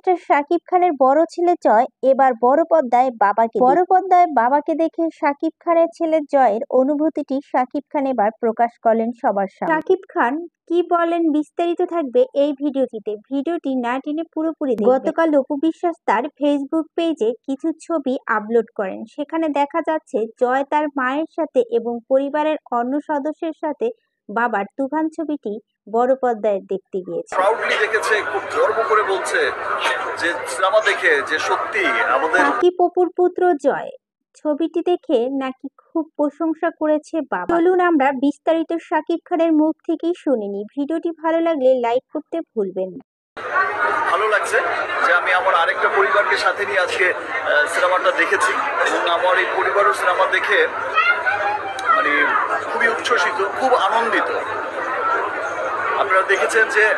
Superstar Shakib খানের বড় ছেলে জয় এবার বড় পর্দায় বাবাকে দেখে শাকিব খানের ছেলে জয়ের অনুভূতিটি শাকিব খান এবার প্রকাশ করলেন সবার সামনে। শাকিব খান কি বলেন বিস্তারিত থাকবে এই ভিডিওটি না টেনে পুরোপুরি দেখবেন। গতকাল অপু বিশ্বাস তার ফেসবুক পেজে কিছু ছবি আপলোড করেন। সেখানে দেখা যাচ্ছে জয় তার মায়ের সাথে এবং পরিবারের অন্য সদস্যের সাথে বাবার তুফান ছবিটি বড় পর্দায় দেখতে গিয়েছে। প্রাউডলি দেখেছে, খুব গর্ব করে বলছে যে সিনেমা দেখে যে সত্যি আমাদের শাকিব অপুর পুত্র জয় ছবিটি দেখে নাকি খুব প্রশংসা করেছে বাবা। চলুন আমরা বিস্তারিত শাকিব খানের মুখ থেকেই শুনিনি। ভিডিওটি ভালো লাগলে লাইক করতে ভুলবেন না। ভালো লাগছে যে আমি আমার আরেকটা পরিবারকে সাথে নিয়ে আজকে সিনেমাটা দেখেছি এবং আমার এই পরিবারের সিনেমা দেখে মানে খুবই উচ্ছ্বসিত, খুব আনন্দিত। আপনারা দেখেছেন যে